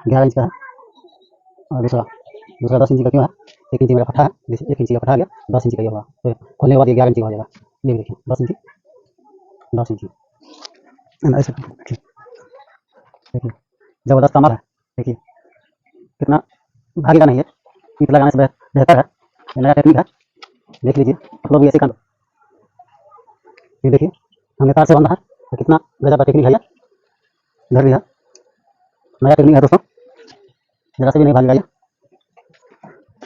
ग्यारह इंच का है और दूसरा दूसरा 10 इंच का क्यों है? 1 इंच मेरा फटा है, 1 इंच का फटा आ गया, 10 इंच का ये हुआ, तो खोलने के बाद ये 11 इंच का हो जाएगा। ये भी देखिए 10 इंच ऐसे देखिए, जबरदस्त कमर है। देखिए कितना भारी का नहीं है, ईंट लगाने से बेहतर है, ये नया टेक्निक है, देख लीजिए आप लोग भी ऐसे कर लो। ये देखिए हमने तार से बांधा है, तो कितना गजब का टेक्निक है, ये इधर भी है, नया टेक्निक है दोस्तों, जरा से भी नहीं भागेगा ये।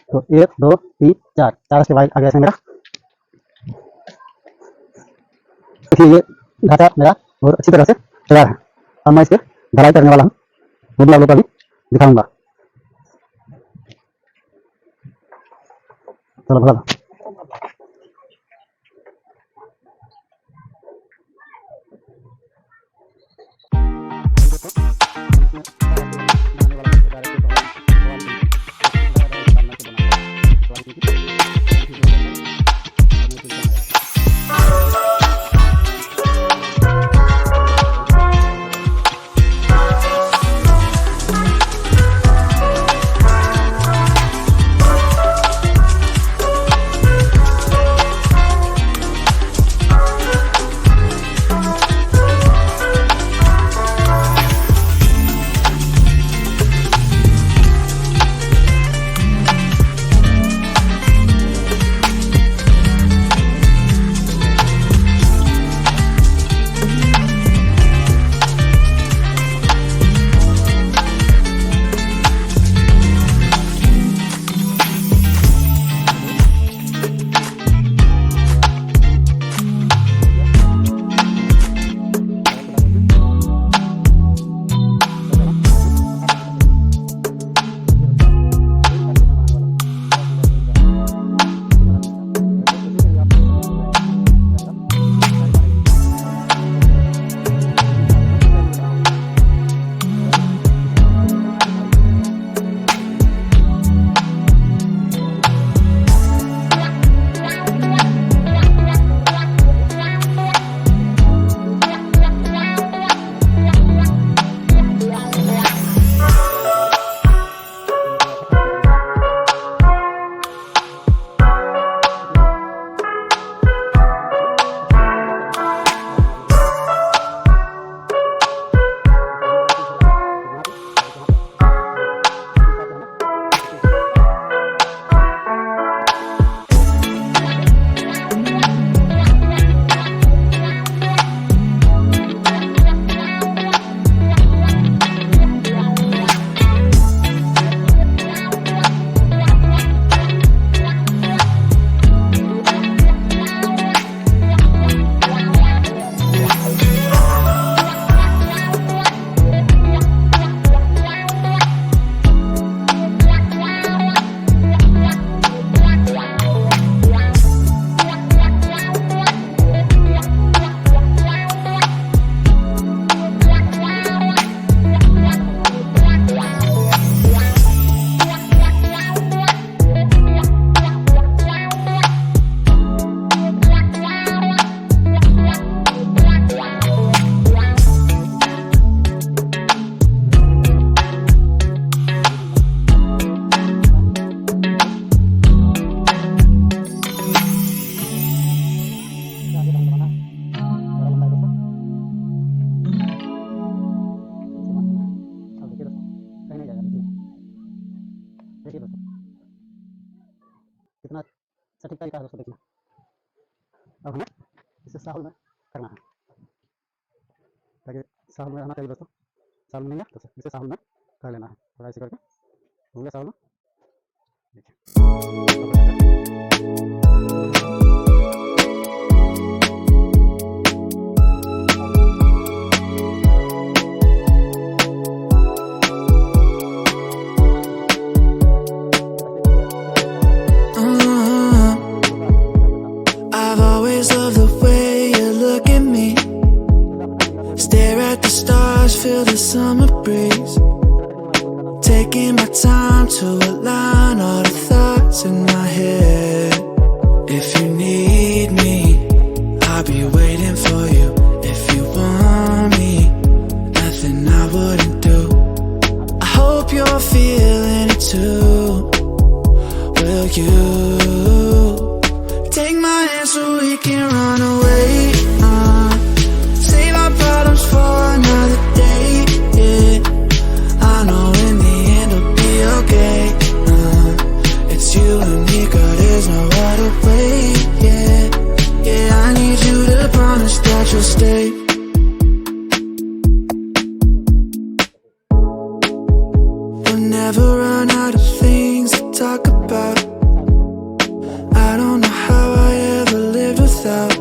तो 1 2 3 4 4 स्टेप आगे इसमें मेरा। देखिए ये ढांचा मेरा बहुत अच्छी तरह से तैयार है। अब मैं इस पर ढलाई करने वाला हूँ, वो भी आप लोग को अभी दिखाऊंगा। चलो भगा लो। देखिए दोस्तों कितना सटीक तरीका है दोस्तों, देखिए। अब हमें इसे साहुल में करना है, ताकि साहुल में रहना चाहिए दोस्तों। साहुल में नहीं है तो इसे साहुल में कर लेना है, थोड़ा ऐसे करके हो गया साहुल में, देखिए। I've always loved the way you look at me, stare at the stars, feel the summer breeze, taking my time to align all the thoughts in my head. If you need me, I'll be waiting for you. If you want me, nothing I wouldn't do. I hope you're feeling it too. Will you take my hand so we can run away? Save our problems for another day, yeah. I know in the end it'll be okay. It's you and me, girl, there's no other way, yeah. Yeah, I need you to promise that you'll stay. We'll never run out of things to talk about. I don't know how I ever lived without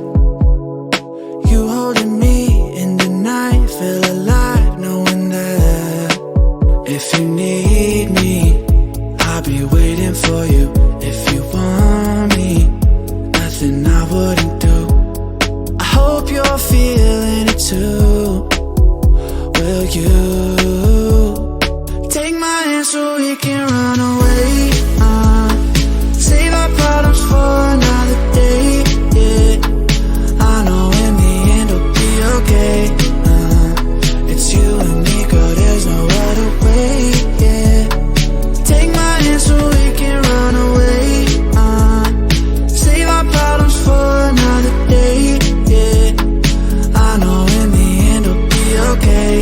you holding me in the night, feel alive knowing that if you need me, I'll be waiting for you. If you want me, nothing I wouldn't do. I hope you're feeling it too. Will you take my hand so we can run away? Save our problems for another day, yeah. I know in the end it'll be okay. It's you and me, girl, there's no other way, yeah. Take my hand so we can run away. Save our problems for another day, yeah. I know in the end it'll be okay.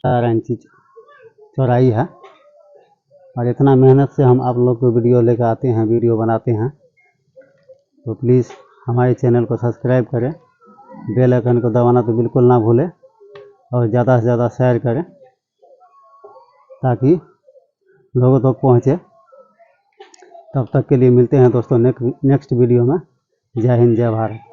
4 inch चौड़ाई है। और इतना मेहनत से हम आप लोग को वीडियो लेकर आते हैं, वीडियो बनाते हैं, तो प्लीज़ हमारे चैनल को सब्सक्राइब करें, बेल आइकन को दबाना तो बिल्कुल ना भूलें और ज़्यादा से ज़्यादा शेयर करें ताकि लोगों तक पहुँचे। तब तक के लिए मिलते हैं दोस्तों नेक्स्ट वीडियो में। जय हिंद, जय भारत।